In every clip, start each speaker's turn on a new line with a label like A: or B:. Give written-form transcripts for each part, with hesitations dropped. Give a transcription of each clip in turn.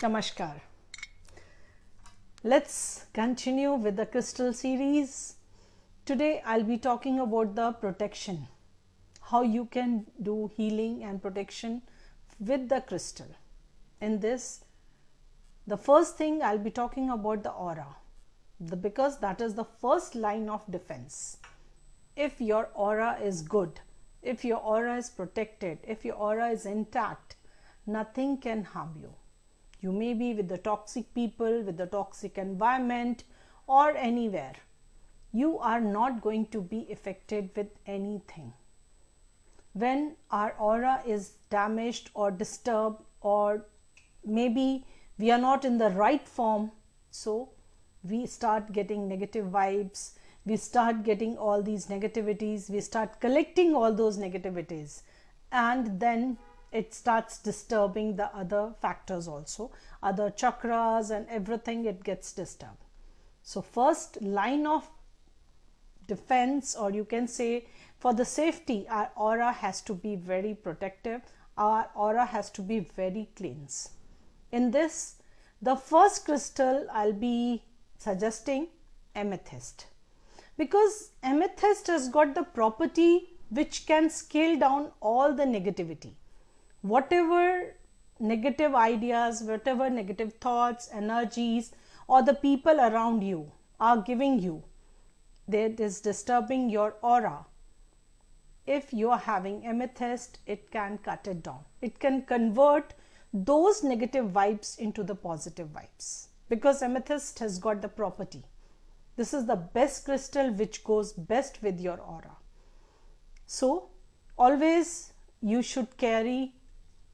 A: Namaskar. Let's continue with the crystal series. Today I'll be talking about the protection, how you can do healing and protection with the crystal. In this, the first thing I'll be talking about the aura, because that is the first line of defense. If your aura is good, if your aura is protected, if your aura is intact, nothing can harm you. You may be with the toxic people, with the toxic environment, or anywhere. You are not going to be affected with anything. When our aura is damaged or disturbed, or maybe we are not in the right form, so we start getting negative vibes, we start getting all these negativities, we start collecting all those negativities, and then it starts disturbing the other factors also, other chakras and everything, it gets disturbed. So first line of defense, or you can say for the safety, our aura has to be very protective, our aura has to be very cleansed. In this, the first crystal I'll be suggesting amethyst, because amethyst has got the property which can scale down all the negativity. Whatever negative ideas, whatever negative thoughts, energies, or the people around you are giving you, that is disturbing your aura. If you are having amethyst, it can cut it down. It can convert those negative vibes into the positive vibes, because amethyst has got the property. This is the best crystal which goes best with your aura. So always you should carry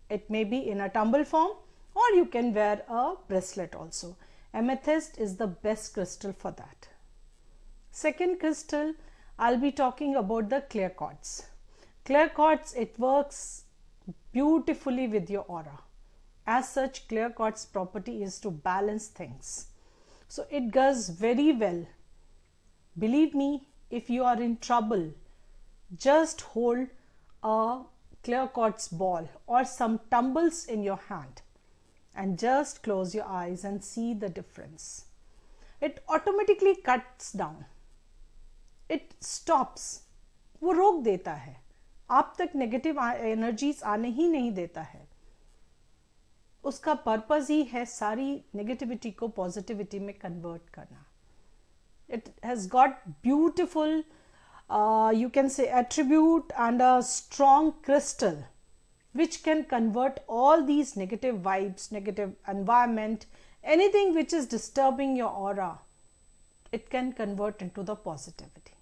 A: it, may be in a tumble form, or you can wear a bracelet also. Amethyst is the best crystal for that. Second crystal, I'll be talking about the clear quartz. Clear quartz, it works beautifully with your aura. As such, clear quartz property is to balance things. So it does very well. Believe me, if you are in trouble, just hold a clear quartz ball or some tumbles in your hand and just close your eyes and see the difference. It automatically cuts down. It stops. वो रोक देता है, आप तक negative energies आने ही नहीं देता है. उसका पर्पस ही है सारी नेगेटिविटी को पॉजिटिविटी में कन्वर्ट करना. It has got beautiful you can say attribute and a strong crystal which can convert all these negative vibes, negative environment, anything which is disturbing your aura, it can convert into the positivity.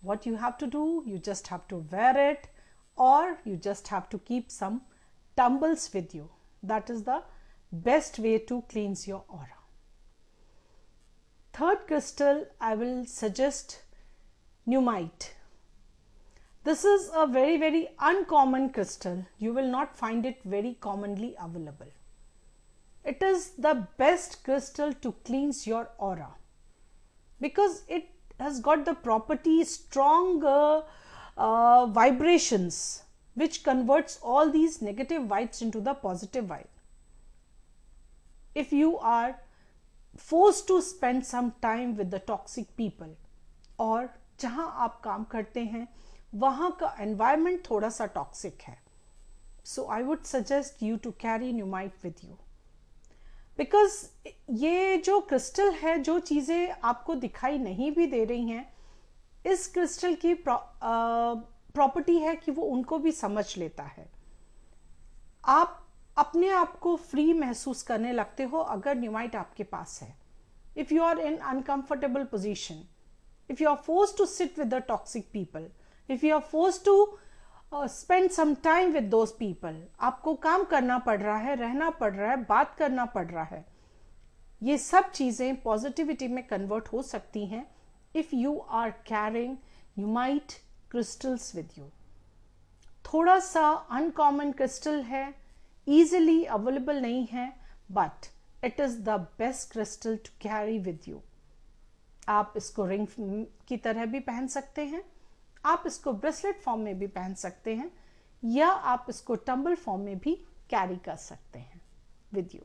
A: What you have to do, you just have to wear it, or you just have to keep some tumbles with you. That is the best way to cleanse your aura. Third crystal I will suggest Nuummite. This is a very uncommon crystal. You will not find it very commonly available. It is the best crystal to cleanse your aura, because it has got the property strong vibrations which converts all these negative vibes into the positive vibe. If you are forced to spend some time with the toxic people, और जहाँ आप काम करते हैं वहाँ का environment थोड़ा सा toxic है, so I would suggest you to carry Nuummite with you, because ये जो क्रिस्टल है, जो चीज़ें आपको दिखाई नहीं भी दे रही हैं, इस क्रिस्टल की प्रॉपर्टी है कि वो उनको भी समझ लेता है. आप अपने आप को फ्री महसूस करने लगते हो अगर Nuummite आपके पास है. If you are in uncomfortable position, if you are forced to sit with the toxic people, if you are forced to spend some time with those people, आपको काम करना पड़ रहा है, रहना पड़ रहा है, बात करना पड़ रहा है, ये सब चीज़ें पॉजिटिविटी में कन्वर्ट हो सकती हैं if you are carrying Nuummite crystals with you. थोड़ा सा अनकॉमन क्रिस्टल है, easily available नहीं है, but it is the best crystal to carry with you. आप इसको रिंग की तरह भी पहन सकते हैं, आप इसको ब्रेसलेट फॉर्म में भी पहन सकते हैं, या आप इसको टंबल फॉर्म में भी कैरी कर सकते हैं विद यू.